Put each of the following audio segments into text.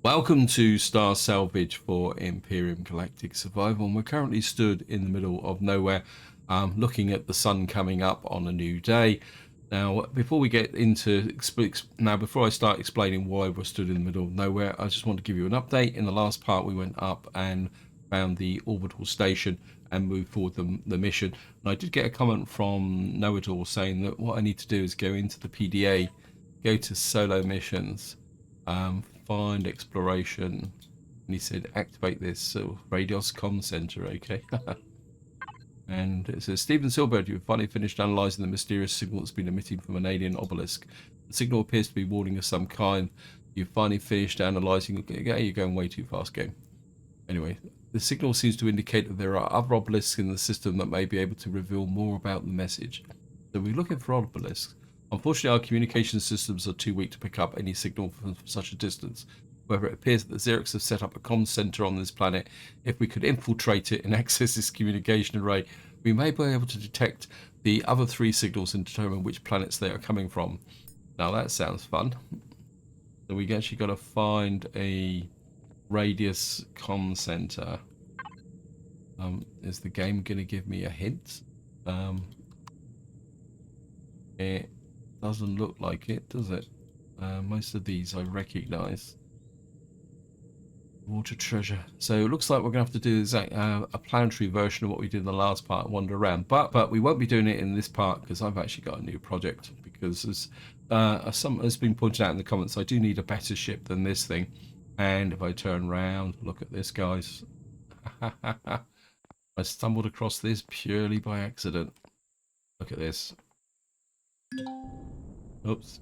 Welcome to Star Salvage for Empyrion Galactic Survival, and we're currently stood in the middle of nowhere, looking at the sun coming up on a new day. Now, before we get into before I start explaining why we're stood in the middle of nowhere, I just want to give you an update. In the last part, we went up and found the orbital station and moved forward the mission. And I did get a comment from Know-It-All saying that what I need to do is go into the PDA, go to solo missions, find exploration, and he said activate this Radios comm center. Okay. And it says, Stephen Silbert, you've finally finished analysing the mysterious signal that's been emitting from an alien obelisk. The signal appears to be warning of some kind. You've finally finished analysing. Yeah, you're going way too fast, game. Anyway, the signal seems to indicate that there are other obelisks in the system that may be able to reveal more about the message. So we're looking for obelisks. Unfortunately, our communication systems are too weak to pick up any signal from such a distance. However, it appears that the Zirax have set up a comm center on this planet. If we could infiltrate it and access this communication array, we may be able to detect the other three signals and determine which planets they are coming from. Now that sounds fun. So we actually got to find a radius comm center. Is the game going to give me a hint? It doesn't look like it, does it? Most of these I recognize. Water treasure. So it looks like we're going to have to do a planetary version of what we did in the last part, wander around. But we won't be doing it in this part because I've actually got a new project. Because as some has been pointed out in the comments, I do need a better ship than this thing. And if I turn around, look at this, guys. I stumbled across this purely by accident. Look at this. Oops,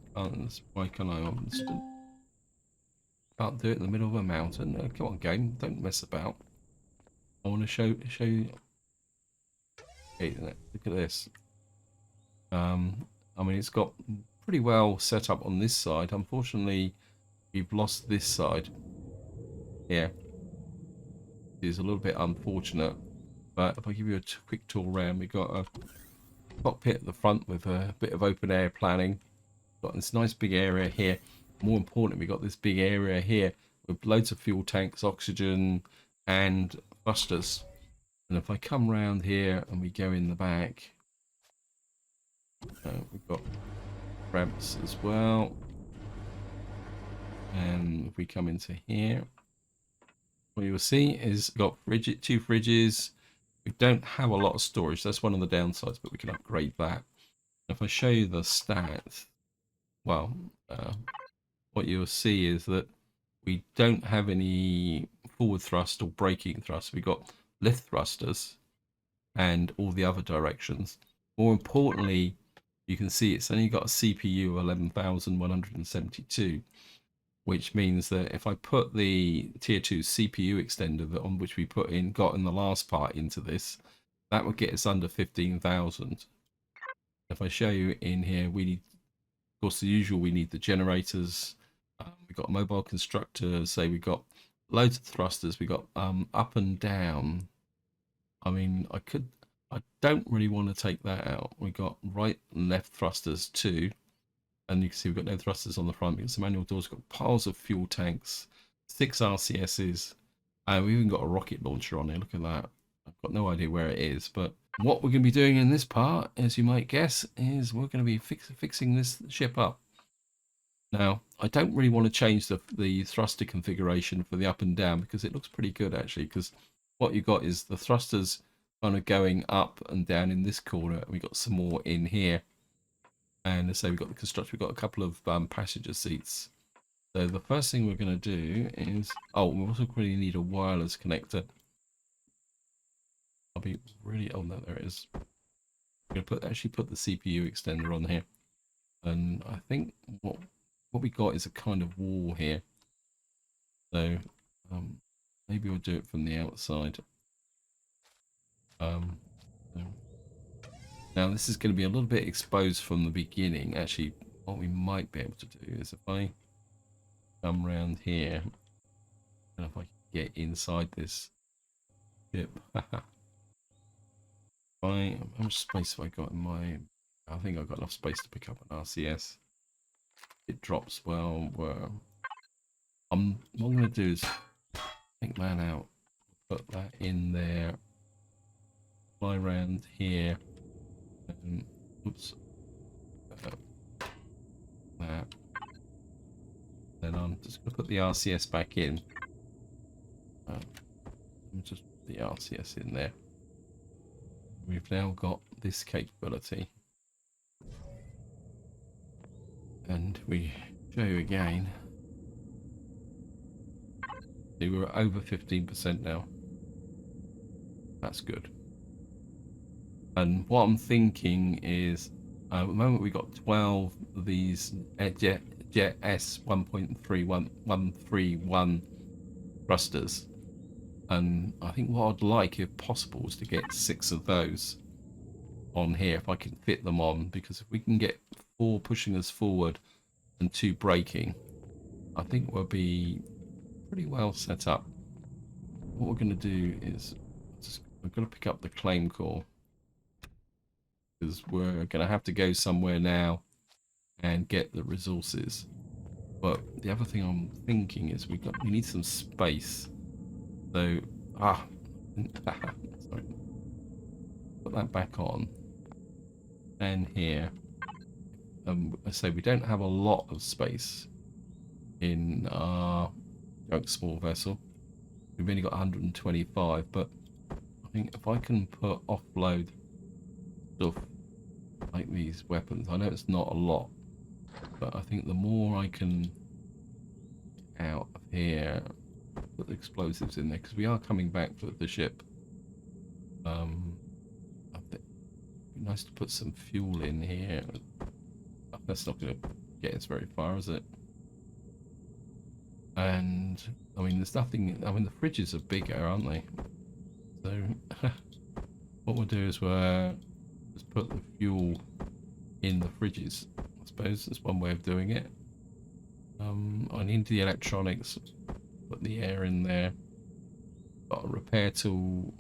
why can't I can't do it in the middle of a mountain. Come on, game, don't mess about. I want to show you. Okay, look at this. I mean, it's got pretty well set up on this side. Unfortunately, we've lost this side. Yeah, it is a little bit unfortunate. But if I give you a quick tour around, we've got a cockpit at the front with a bit of open air planning. Got this nice big area here. More importantly, we got this big area here with loads of fuel tanks, oxygen, and thrusters. And if I come round here and we go in the back, we've got ramps as well. And if we come into here, what you'll see is we've got two fridges. We don't have a lot of storage. That's one of the downsides, but we can upgrade that. If I show you the stats, well, what you'll see is that we don't have any forward thrust or braking thrust. We've got lift thrusters and all the other directions. More importantly, you can see it's only got a CPU of 11,172, which means that if I put the tier 2 CPU extender that on which we got in the last part into this, that would get us under 15,000. If I show you in here, we need, of course, the usual, we need the generators. We've got a mobile constructor, say we've got loads of thrusters, we've got up and down. I mean, I don't really want to take that out. We've got right and left thrusters too. And you can see we've got no thrusters on the front. We've got some manual doors, we've got piles of fuel tanks, 6 RCSs, and we've even got a rocket launcher on here. Look at that. I've got no idea where it is, but what we're going to be doing in this part, as you might guess, is we're going to be fixing this ship up. Now, I don't really want to change the thruster configuration for the up and down because it looks pretty good actually, because what you've got is the thrusters kind of going up and down in this corner, and we've got some more in here. And as I say, we've got the construction, we've got a couple of passenger seats. So the first thing we're going to do is, oh, we also really need a wireless connector. I'll be really, oh no, there it is. I'm going to actually put the CPU extender on here. And I think what we got is a kind of wall here. So maybe we'll do it from the outside. Now this is going to be a little bit exposed from the beginning. Actually, what we might be able to do is if I come around here, and if I can get inside this ship. How much space have I got in my... I think I've got enough space to pick up an RCS. It drops well. what I'm going to do is take that out, put that in there, fly around here, and oops, that. Then I'm just going to put the RCS back in. Just put the RCS in there. We've now got this capability. And we show you again. See, we're over 15% now. That's good. And what I'm thinking is, at the moment we got 12 of these Jet S 1.31 thrusters. And I think what I'd like, if possible, is to get 6 of those on here, if I can fit them on, because if we can get 4 pushing us forward and 2 braking, I think we'll be pretty well set up. What we're going to do is, we're going to pick up the claim call, because we're going to have to go somewhere now and get the resources. But the other thing I'm thinking is we need some space. So, sorry. Put that back on. And here. I say we don't have a lot of space in our junk small vessel. We've only got 125, but I think if I can put offload stuff like these weapons, I know it's not a lot, but I think the more I can out of here, put the explosives in there, because we are coming back for the ship. I think it'd be nice to put some fuel in here. That's not going to get us very far, is it? And I mean, there's nothing. I mean, the fridges are bigger, aren't they? So what we'll do is we'll just put the fuel in the fridges. I suppose that's one way of doing it. I need the electronics. Put the air in there. Got a repair tool.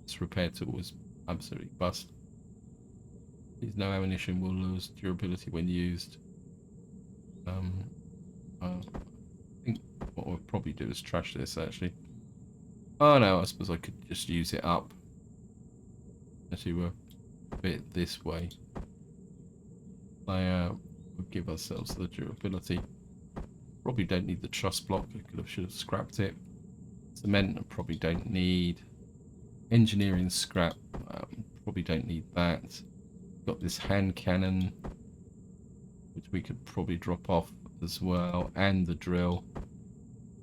This repair tool was absolutely bust. There's no ammunition, will lose durability when used. I think what we'll probably do is trash this actually. Oh no, I suppose I could just use it up. Actually, we'll fit this way. We'll give ourselves the durability. Probably don't need the truss block. I should have scrapped it. Cement, I probably don't need. Engineering scrap, probably don't need that. Got this hand cannon, which we could probably drop off as well, and the drill.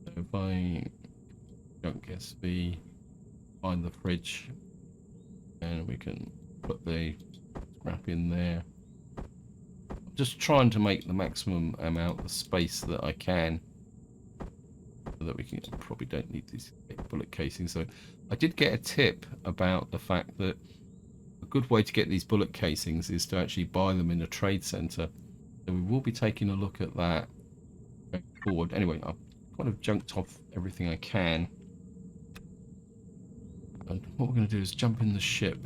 So if I junk SV, find the fridge, and we can put the scrap in there. I'm just trying to make the maximum amount of space that I can, so that we can. Probably don't need these bullet casings. So I did get a tip about the fact that a good way to get these bullet casings is to actually buy them in a trade center. So we will be taking a look at that going forward. Anyway, I've kind of junked off everything I can. And what we're going to do is jump in the ship.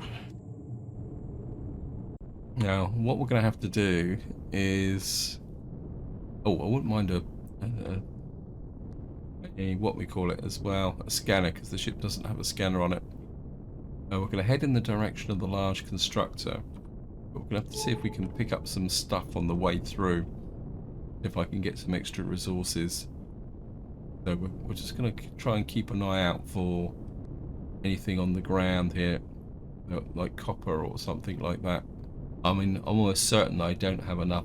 Now, what we're going to have to do is... Oh, I wouldn't mind a what we call it as well, a scanner, because the ship doesn't have a scanner on it. We're going to head in the direction of the large constructor, but we're going to have to see if we can pick up some stuff on the way through, if I can get some extra resources. So we're just going to try and keep an eye out for anything on the ground here, like copper or something like that. I mean, I'm almost certain I don't have enough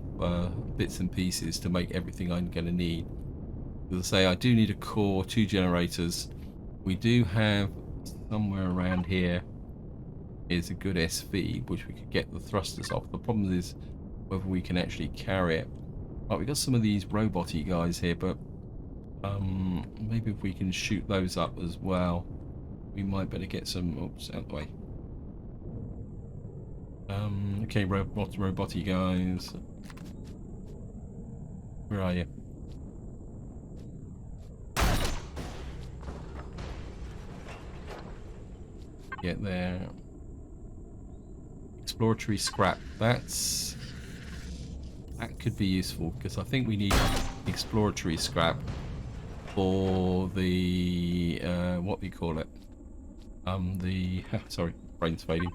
bits and pieces to make everything I'm going to need. As I say, I do need a core, 2 generators. We do have somewhere around here is a good SV, which we could get the thrusters off. The problem is whether we can actually carry it. Right, we've got some of these robot-y guys here, but maybe if we can shoot those up as well, we might better get some. Oops, out the way. Okay, robot-y guys. Where are you? Get there. Exploratory scrap. That could be useful, because I think we need exploratory scrap for the what do you call it? The sorry, brain's fading.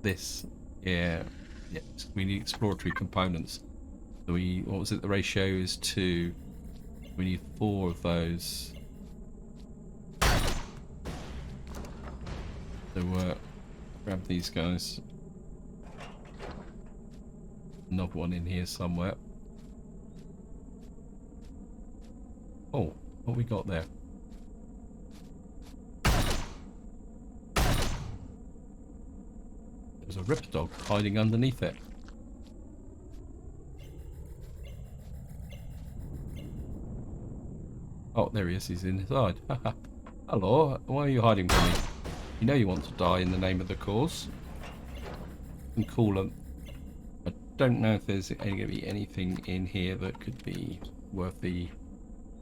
This, yeah, we need exploratory components. So what was it? The ratio is 2. We need 4 of those. So grab these guys. Another one in here somewhere. Oh, what we got there? There's a ripper dog hiding underneath it. Oh, there he is. He's inside. Hello. Why are you hiding from me? You know you want to die in the name of the cause. You can call them. I don't know if there's going to be anything in here that could be worthy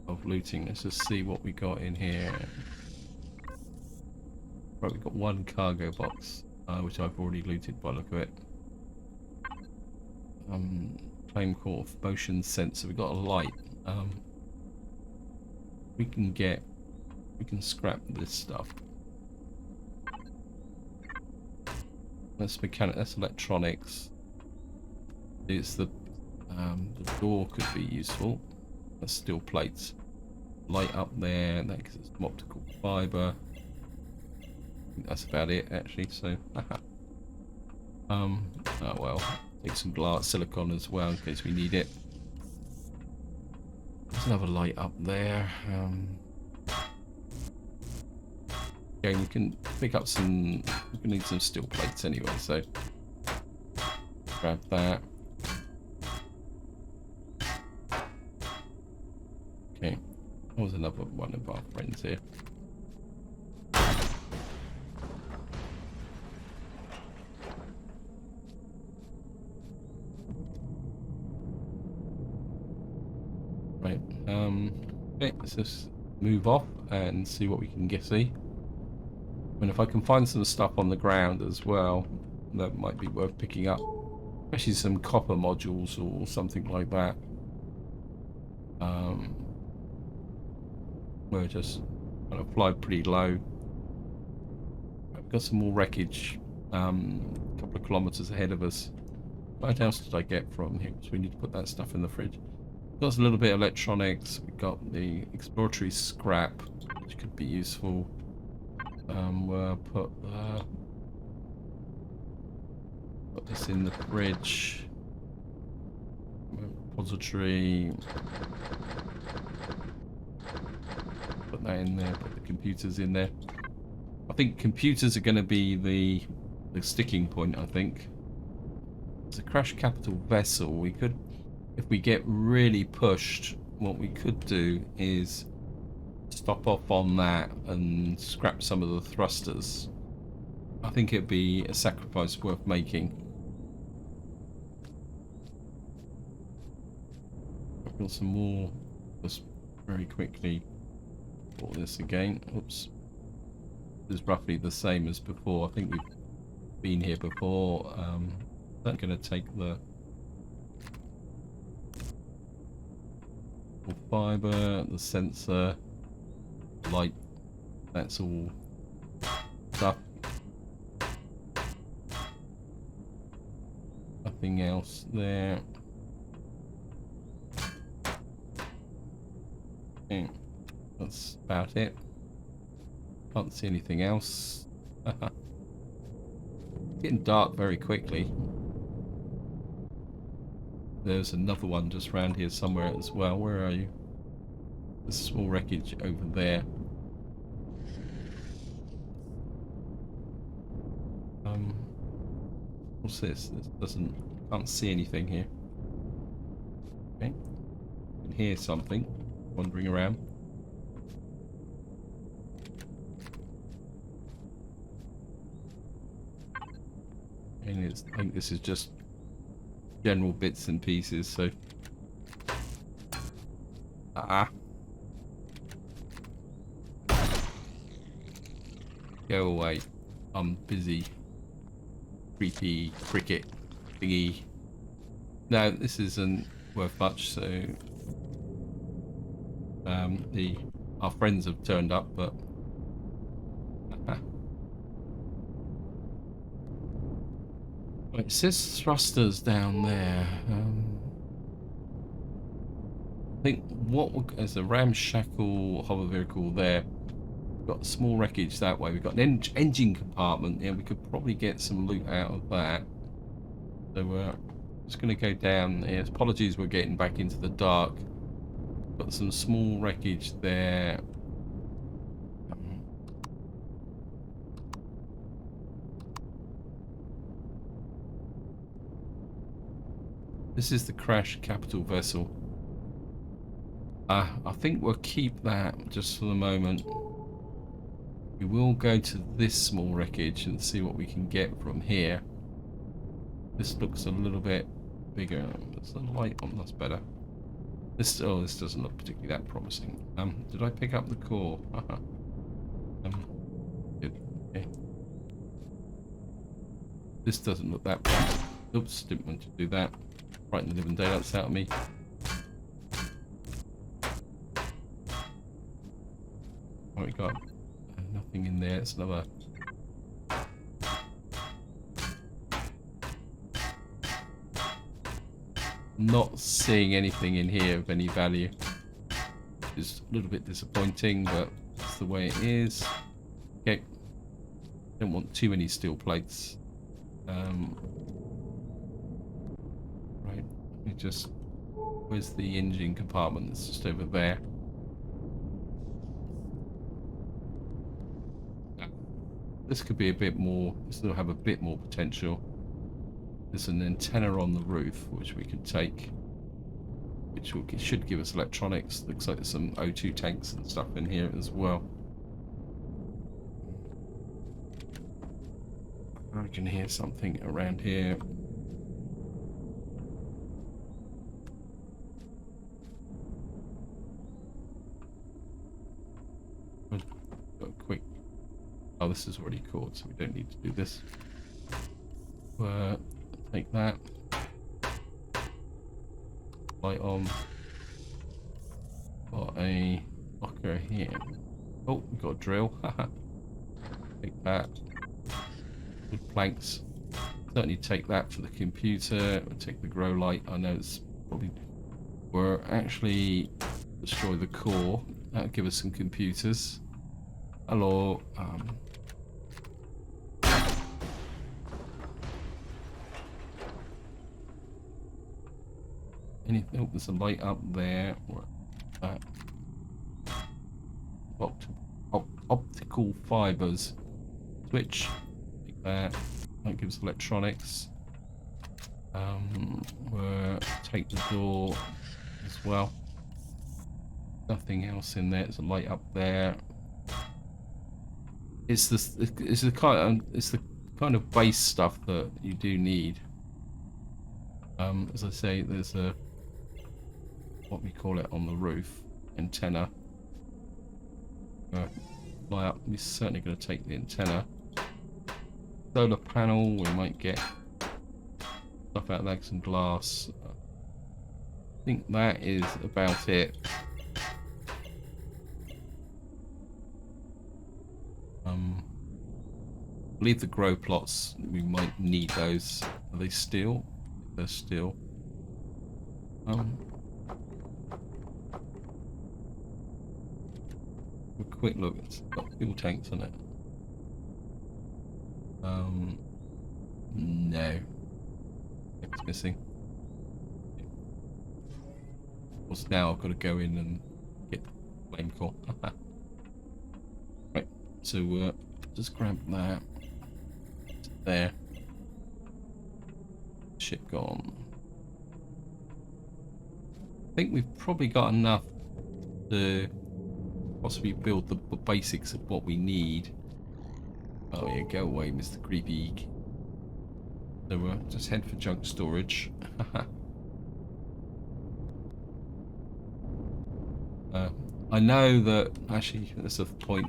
of looting. Let's just see what we got in here. Right, we've got 1 cargo box, which I've already looted by the look of it. Flame core, motion sensor. We've got a light. We can scrap this stuff. That's mechanic. That's electronics. It's the door could be useful. That's steel plates. Light up there. That gives us some optical fiber. I think that's about it actually. So, oh well. Take some glass, silicon as well in case we need it. There's another light up there. Okay, we can pick up some. We need some steel plates anyway, so grab that. Okay, there was another one of our friends here. Right. Okay, let's just move off and see what we can see. And if I can find some stuff on the ground as well, that might be worth picking up. Especially some copper modules or something like that. We're just kind of fly pretty low. I've got some more wreckage a couple of kilometers ahead of us. What else did I get from here? So we need to put that stuff in the fridge. Got a little bit of electronics. We've got the exploratory scrap, which could be useful. We'll put this in the fridge. Repository. Put that in there. Put the computers in there. I think computers are going to be the sticking point. I think it's a crash capital vessel. We could, if we get really pushed, what we could do is stop off on that and scrap some of the thrusters. I think it'd be a sacrifice worth making. I've got some more. Just very quickly pull this again. Oops. This is roughly the same as before. I think we've been here before. I'm going to take the fiber, the sensor, light. That's all stuff. Nothing else there. Okay, that's about it. Can't see anything else. Getting dark very quickly. There's another one just around here somewhere as well. Where are you? There's small wreckage over there. What's this? This doesn't. Can't see anything here. Okay. I can hear something wandering around. And I think this is just general bits and pieces, so go away. I'm busy. Creepy cricket thingy. No, this isn't worth much. So our friends have turned up, but right, it says thrusters down there. I think there's a ramshackle hover vehicle there. We've got a small wreckage that way. We've got an engine compartment. Yeah, we could probably get some loot out of that. So we're just going to go down here. Apologies, we're getting back into the dark. Got some small wreckage there. This is the crash capital vessel. I think we'll keep that just for the moment. We will go to this small wreckage and see what we can get from here. This looks a little bit bigger. There's a light on, that's better. This doesn't look particularly that promising. Did I pick up the core? Good. Okay. This doesn't look that bad. Oops, didn't want to do that. Frighten the living daylights out of me. Oh, we got nothing in there. It's another. Not seeing anything in here of any value. It's a little bit disappointing, but that's the way it is. Okay. Don't want too many steel plates. Right. Let me just. Where's the engine compartment? It's just over there. This could be a bit more. This will have a bit more potential. There's an antenna on the roof which we can take, which should give us electronics. Looks like there's some O2 tanks and stuff in here as well. I can hear something around here. Got a quick. Oh, this is already caught, so we don't need to do this. Take that. Light on. Got a locker here. Oh, we've got a drill. Take that. Good planks. Certainly take that for the computer. We'll take the grow light. I know it's probably. We'll actually destroy the core. That'll give us some computers. Hello. Oh, there's a light up there. Optical fibers. Switch. Take that. That gives electronics. We'll take the door as well. Nothing else in there. There's a light up there. It's the kind of base stuff that you do need. As I say, there's a what we call it on the roof antenna. Fly up. We're certainly going to take the antenna. Solar panel. We might get stuff out of that, some glass. I think that is about it. I believe the grow plots, we might need those. Are they steel? They're steel. A quick look. It's got fuel tanks on it. No. It's missing. Well, now I've got to go in and get flame core. Right. So just grab that. There. Ship gone. I think we've probably got enough to possibly build the basics of what we need. Oh yeah, go away, Mr. Creepy. So we'll just head for junk storage. I know that actually that's a point.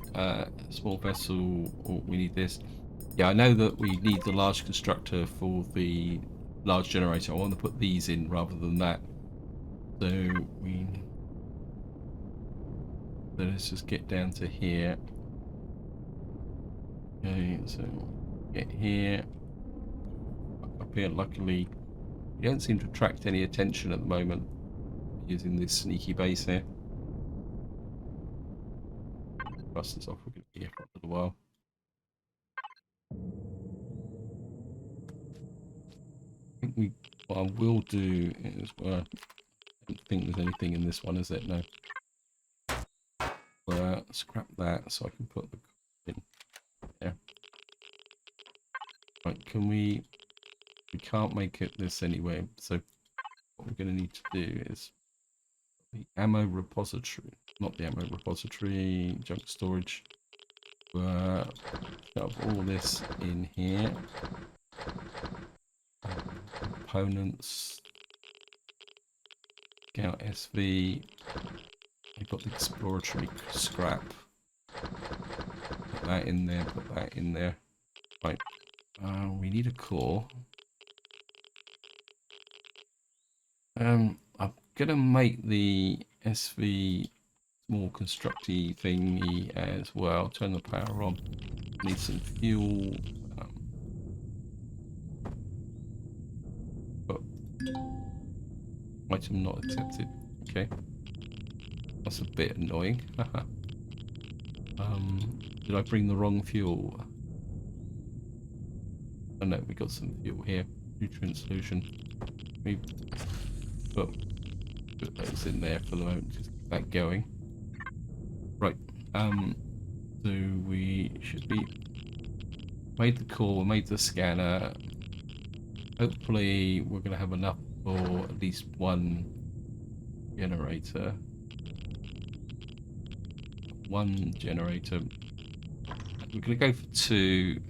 Small vessel. Oh, we need this. Yeah, I know that we need the large constructor for the large generator. I want to put these in rather than that. So let's just get down to here. Okay, so get here. Up here, luckily, you don't seem to attract any attention at the moment using this sneaky base here. Bust this off, we're going to be here for a little while. I think what I will do is, well, I don't think there's anything in this one, is it? No. Scrap that so I can put the in there. Right, can we can't make it this anyway, so what we're going to need to do is the ammo repository, not the ammo repository, junk storage. Shove all this in here. Components. Scout SV. We've got the exploratory scrap. Put that in there, put that in there. Right. We need a core. I'm gonna make the SV small constructy thingy as well. Turn the power on. Need some fuel. Item not accepted. Okay. That's a bit annoying. Did I bring the wrong fuel? Oh no, we got some fuel here. Nutrient solution. We put those in there for the moment, just keep that going. Right. So we should be made the core, made the scanner. Hopefully we're gonna have enough for at least one generator. One generator. We're gonna go for two.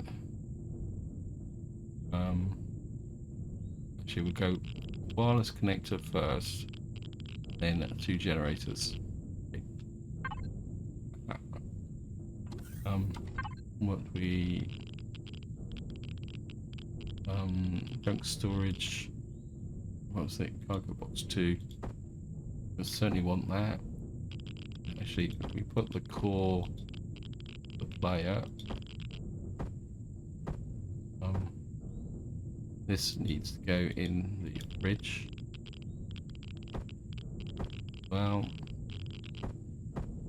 Actually, we'll go wireless connector first, then two generators. Okay. What we junk storage. What was it? Cargo box 2. We certainly want that. Actually, if we put the core, the player. This needs to go in the fridge. Well,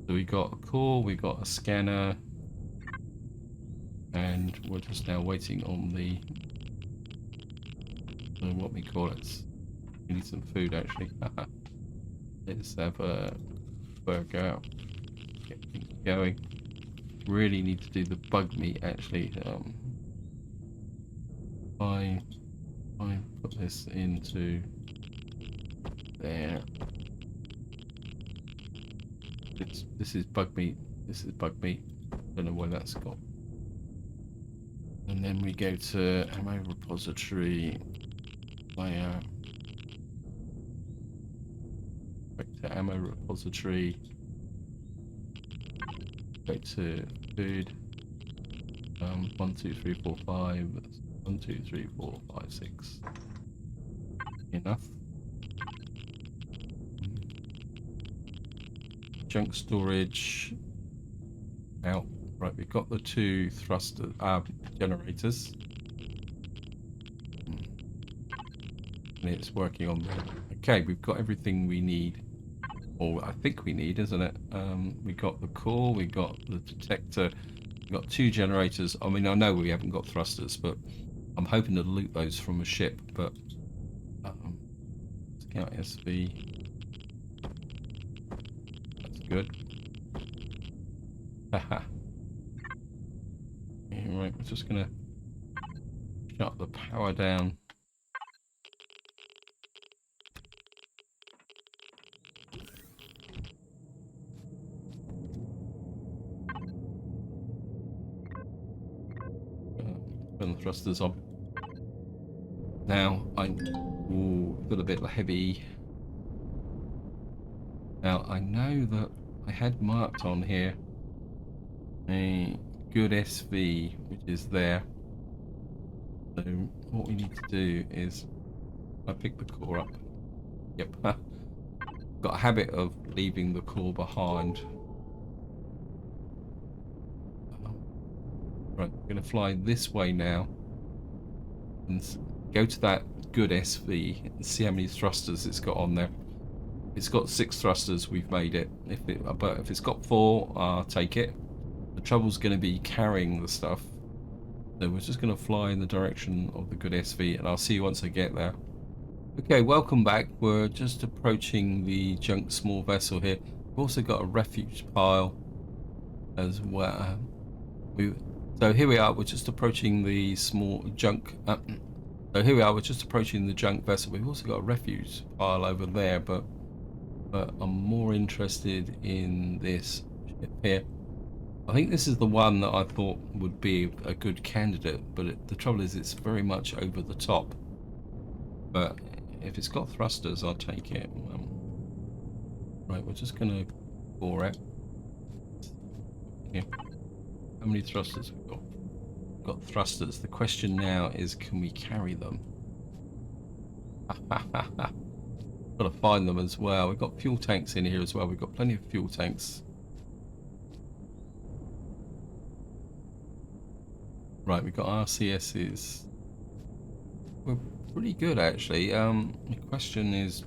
so we got a core, we got a scanner, and we're just now waiting on the what we call it. We need some food actually. Let's have a burger. Get things going. Really need to do the bug meat actually. I put this into there. This is bug meat. This is bug meat. Don't know where that's got. And then we go to ammo repository. Player. Back to ammo repository. Go to food. 1, 2, 3, 4, 5. 1, 2, 3, 4, 5, 6. Enough. Junk storage. Out. Right, we've got the two thruster generators. And it's working on the... Okay, we've got everything we need. Or I think we need, isn't it? We got the core, we got the detector, we got two generators. I mean, I know we haven't got thrusters, but I'm hoping to loot those from a ship, but Scout SV. That's good. Haha. Right, we're just gonna shut the power down. Turn the thrusters on. Now I feel a bit heavy. Now I know that I had marked on here a good SV, which is there. So what we need to do is I picked the core up. Yep. Got a habit of leaving the core behind. Right, we're going to fly this way now and go to that good SV and see how many thrusters it's got on there. It's got 6 thrusters. We've made it. But if it's got 4, I'll take it. The trouble's going to be carrying the stuff. So we're just going to fly in the direction of the good SV, and I'll see you once I get there. Okay, welcome back. We're just approaching the junk small vessel here. We've also got a refuge pile as well. So here we are. We're just approaching the small junk. So here we are. We're just approaching the junk vessel. We've also got a refuge pile over there, but I'm more interested in this ship here. I think this is the one that I thought would be a good candidate, but the trouble is it's very much over the top. But if it's got thrusters, I'll take it. Right, we're just going to bore it. Yeah. How many thrusters have we got? We've got thrusters. The question now is, can we carry them? Got to find them as well. We've got fuel tanks in here as well. We've got plenty of fuel tanks. Right, we've got RCSs. We're pretty good actually. The question is,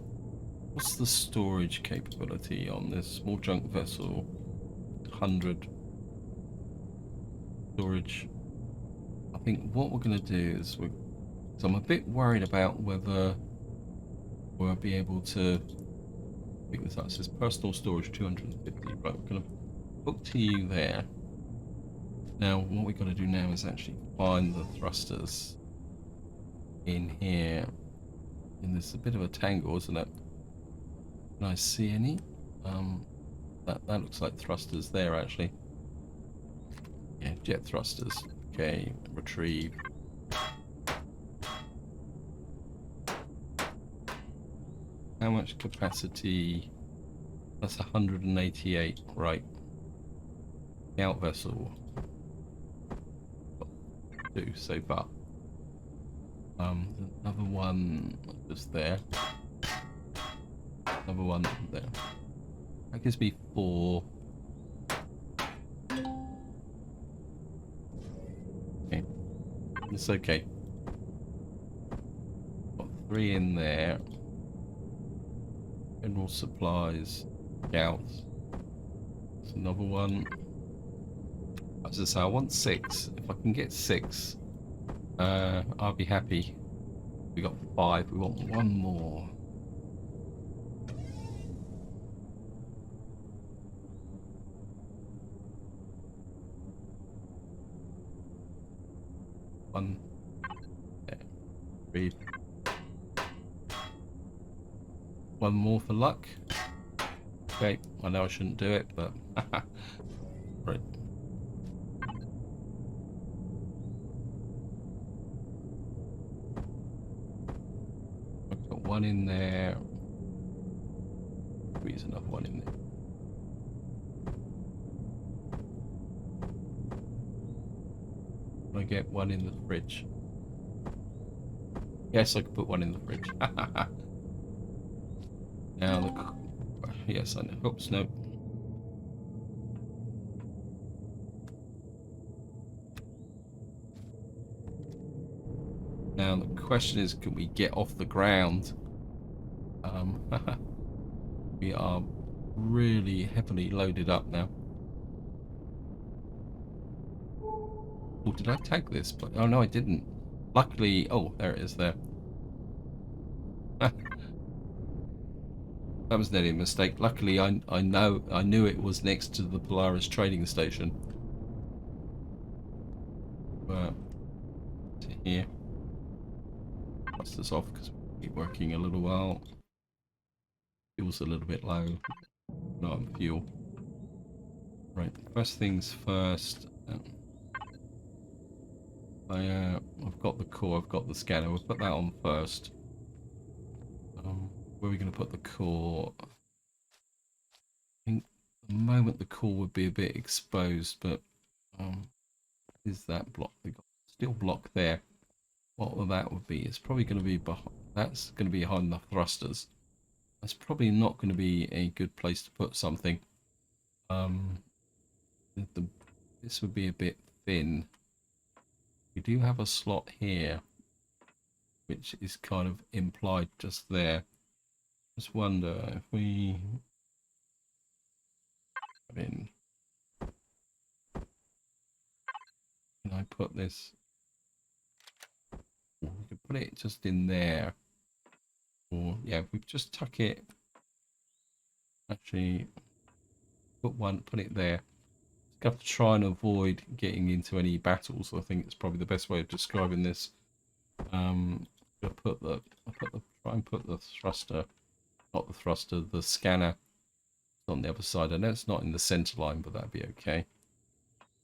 what's the storage capability on this small junk vessel? 100 storage. I think what we're going to do is so I'm a bit worried about whether we'll be able to pick this up. It says personal storage 250. Right, we're going to hook to you there. Now what we've got to do now is actually find the thrusters in here. And there's a bit of a tangle, isn't it? Can I see any? That looks like thrusters there actually. Yeah, jet thrusters. Okay, retrieve. How much capacity? That's 188, right. Scout vessel. 2 so far. Another one just there. Another one there. That gives me 4. Okay. It's okay. Got 3 in there. General supplies. Scouts. There's another one. As I say, I want 6. If I can get 6, I'll be happy. We got 5. We want 1 more. One. There. 3. 1 more for luck. Okay, I know I shouldn't do it, but right. I've got 1 in there. Squeeze another 1 in there. Can I get 1 in the fridge? Yes, I can put 1 in the fridge. Now, yes, I know. Oops, no. Now the question is, can we get off the ground? We are really heavily loaded up now. Oh, did I tag this? Oh no, I didn't. Luckily, oh, there it is there. That was nearly a mistake. Luckily, I knew it was next to the Polaris trading station. But to here, dust this off because we keep working a little while. Fuel's a little bit low. Not on fuel. Right. First things first. I've got the core. I've got the scanner. We'll put that on first. Where are we going to put the core? I think at the moment the core would be a bit exposed, but is that block? We've got steel block there. What that would be? It's probably going to be That's going to be behind the thrusters. That's probably not going to be a good place to put something. Um, this would be a bit thin. We do have a slot here, which is kind of implied just there. Just wonder if we I mean, can I put this? We could put it just in there, or yeah, if we just tuck it. Actually, put it there. Have to try and avoid getting into any battles. I think it's probably the best way of describing this. I'll try and put the thruster, not the thruster, the scanner on the other side. I know it's not in the center line, but that'd be okay.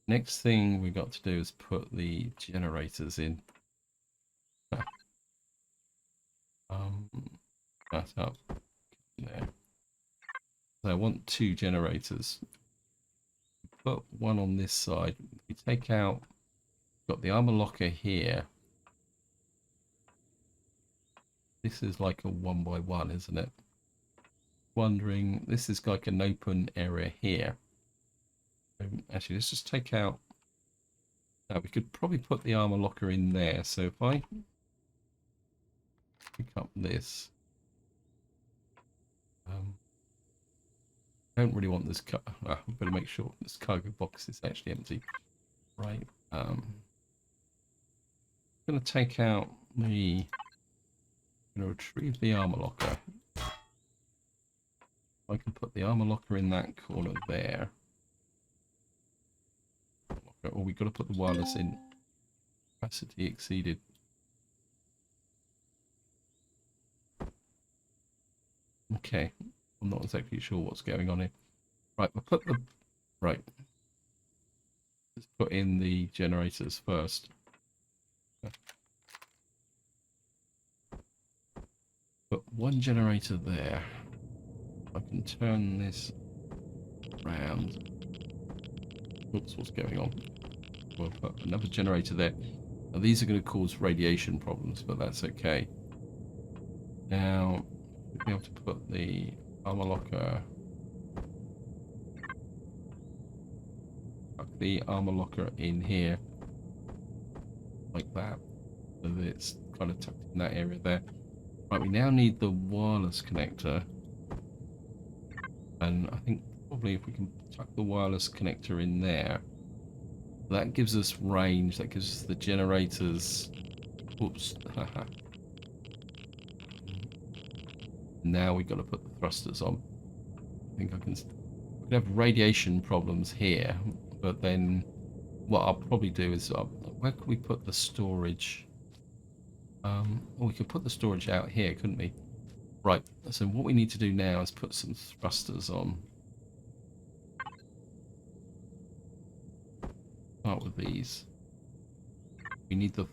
Next thing we got to do is put the generators in. That up there. So I want 2 generators. Put one on this side. We take out, got the armor locker here. This is like a 1x1, isn't it? Wondering, this is like an open area here. Actually, let's just take out. Now we could probably put the armor locker in there. So if I pick up this, don't really want this. I better make sure this cargo box is actually empty. Right. I'm going to take out the. I'm going to retrieve the armor locker. I can put the armor locker in that corner there. Or we've got to put the wireless in. Capacity exceeded. Okay. I'm not exactly sure what's going on here. Right, we'll put the... Right. Let's put in the generators first. Put one generator there. I can turn this around. Oops, what's going on? We'll put another generator there. Now, these are going to cause radiation problems, but that's okay. Now, we'll be able to put the armor locker. Tuck the armor locker in here, like that. So that it's kind of tucked in that area there. Right, we now need the wireless connector. And I think probably if we can tuck the wireless connector in there, that gives us range, that gives us the generators. Oops. Now we've got to put the thrusters on. I think I can have radiation problems here, but then what I'll probably do is, where can we put the storage? Well, we could put the storage out here, couldn't we? Right, so what we need to do now is put some thrusters on. Start with these. We need the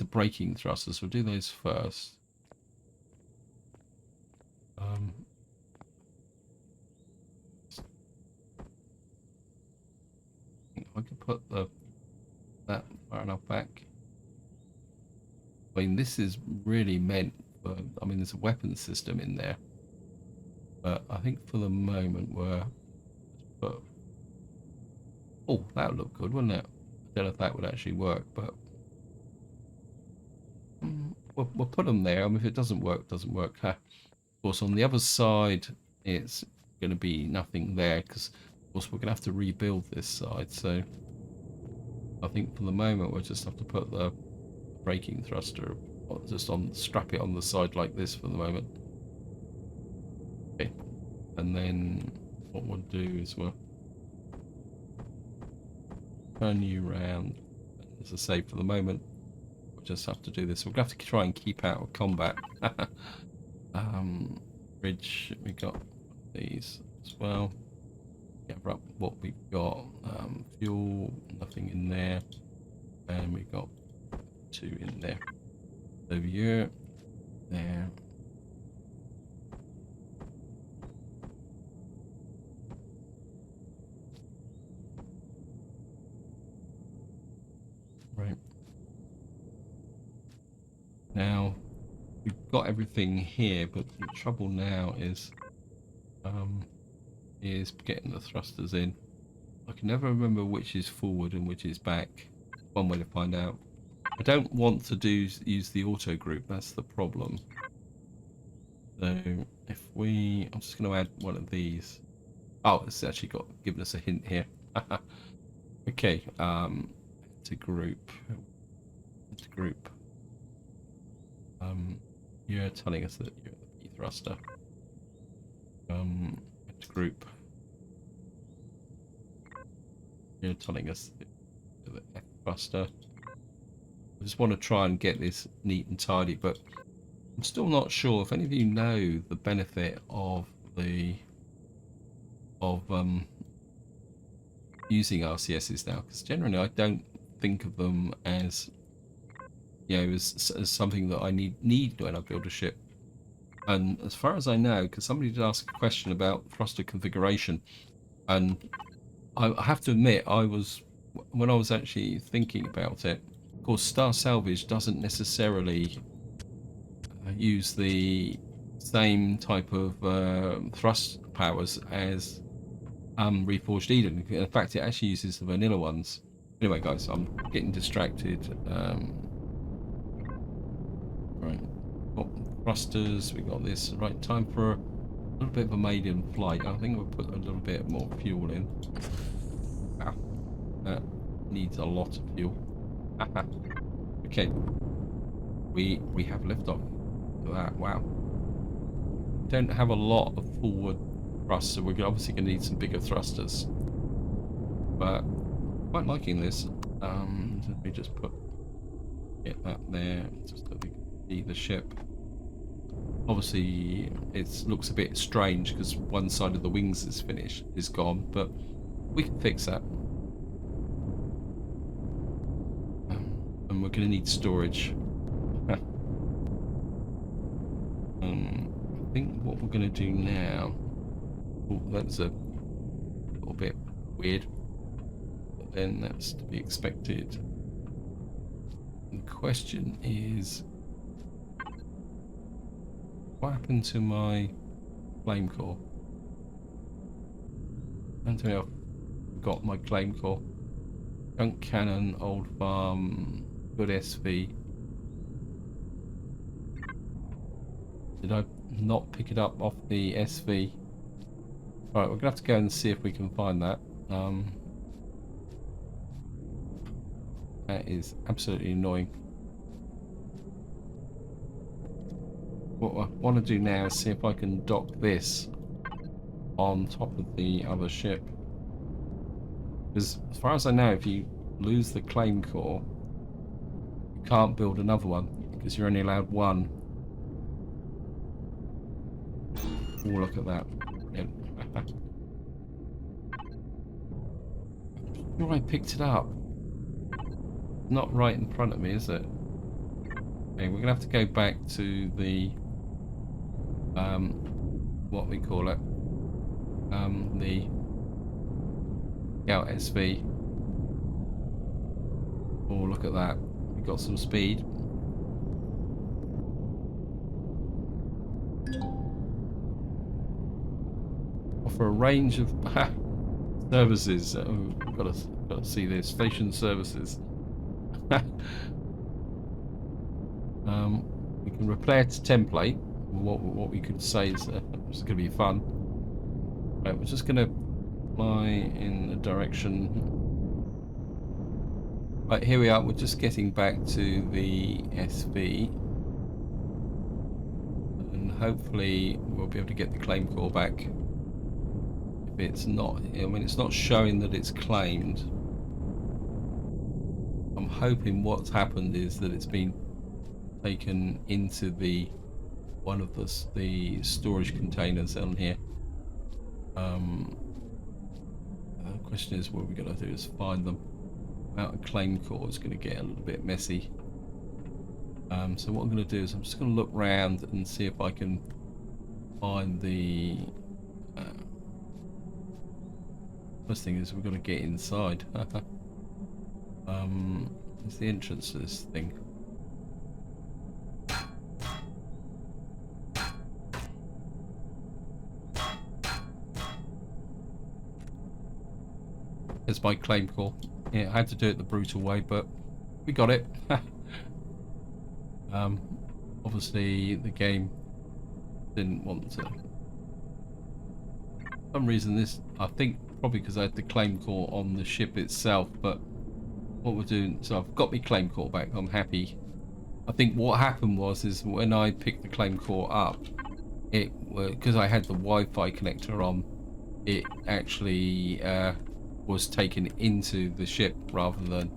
braking thrusters. We'll do those first. I could put that far enough back. I mean, this is really meant for. I mean, there's a weapon system in there, but I think for the moment we're. But oh, that would look good, wouldn't it? I don't know if that would actually work, but we'll put them there. I mean, if it doesn't work, it doesn't work. Of course, on the other side, it's going to be nothing there because, of course, we're going to have to rebuild this side. So I think for the moment, we'll just have to put the braking thruster just on, strap it on the side like this for the moment. Okay, and then what we'll do is we'll turn you around. As I say, for the moment, we'll just have to do this. We're going to have to try and keep out of combat. Bridge, we got these as well. Gather up what we've got. Fuel, nothing in there. And we got 2 in there. Over here, there. Right. Now, we got everything here, but the trouble now is getting the thrusters in. I can never remember which is forward and which is back. One way to find out. I don't want to use the auto group. That's the problem. So if I'm just going to add one of these. Oh, it's actually given us a hint here. Okay, to group. You're telling us that you're the B thruster. To group. You're telling us that you're the F thruster. I just want to try and get this neat and tidy, but I'm still not sure if any of you know the benefit of using RCSs now, because generally I don't think of them as as something that I need when I build a ship. And as far as I know, because somebody did ask a question about thruster configuration, and I have to admit, when I was actually thinking about it, of course, Star Salvage doesn't necessarily use the same type of thrust powers as Reforged Eden. In fact, it actually uses the vanilla ones. Anyway, guys, I'm getting distracted. Right, got thrusters. We got this. Right, time for a little bit of a maiden flight. I think we'll put a little bit more fuel in. Wow, that needs a lot of fuel. Okay, we have liftoff. Look at that! Wow. Don't have a lot of forward thrust, so we're obviously going to need some bigger thrusters. But quite liking this. Let me just get that there, just so we can see the ship. Obviously, it looks a bit strange because one side of the wings is gone, but we can fix that. And we're going to need storage. I think what we're going to do now. Oh, that's a little bit weird, but then that's to be expected. The question is, what happened to my flame core? I don't think I've got my flame core. Junk cannon, old farm, good SV. Did I not pick it up off the SV? Alright, we're gonna have to go and see if we can find that. That is absolutely annoying. What I want to do now is see if I can dock this on top of the other ship. Because as far as I know, if you lose the claim core, you can't build another one because you're only allowed one. Oh, look at that. Brilliant. I'm sure I picked it up. Not right in front of me, is it? Okay, we're gonna have to go back to the what we call it, the Scout SV. Oh, look at that! We got some speed. Offer a range of services. Oh, we've got to see this. Station services. We can repair to template. What we could say is it's going to be fun. Right, we're just going to fly in the direction. Right, here we are. We're just getting back to the SV, and hopefully we'll be able to get the claim core back. If it's not, I mean, it's not showing that it's claimed. I'm hoping what's happened is that it's been taken into one of the storage containers on here. The question is, what we're going to do is find them. Without a claim core, it's going to get a little bit messy. So what I'm going to do is I'm just going to look around and see if I can find the. First thing is we've got to get inside. It's the entrance to this thing. as my claim call. Yeah, I had to do it the brutal way, but we got it. Obviously the game didn't want to. For some reason this, I think probably because I had the claim call on the ship itself, but what we're doing, so I've got my claim call back, I'm happy. I think what happened is when I picked the claim call up, it because I had the Wi-Fi connector on, it actually was taken into the ship rather than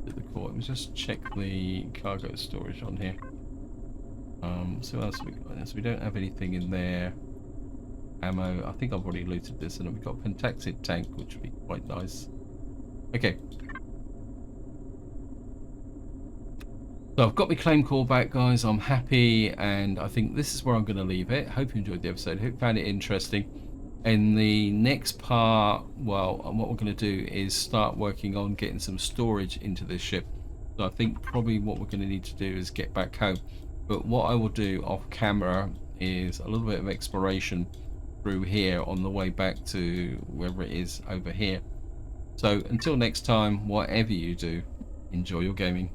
the core. Let me just check the cargo storage on here. So what else have we got? So we don't have anything in there. Ammo, I think I've already looted this, and we've got a pentacted tank, which would be quite nice. Okay. So I've got my claim call back, guys. I'm happy, and I think this is where I'm going to leave it. Hope you enjoyed the episode. Hope you found it interesting. In the next part, well, what we're going to do is start working on getting some storage into this ship. So I think probably what we're going to need to do is get back home. But what I will do off camera is a little bit of exploration through here on the way back to wherever it is over here. So until next time, whatever you do, enjoy your gaming.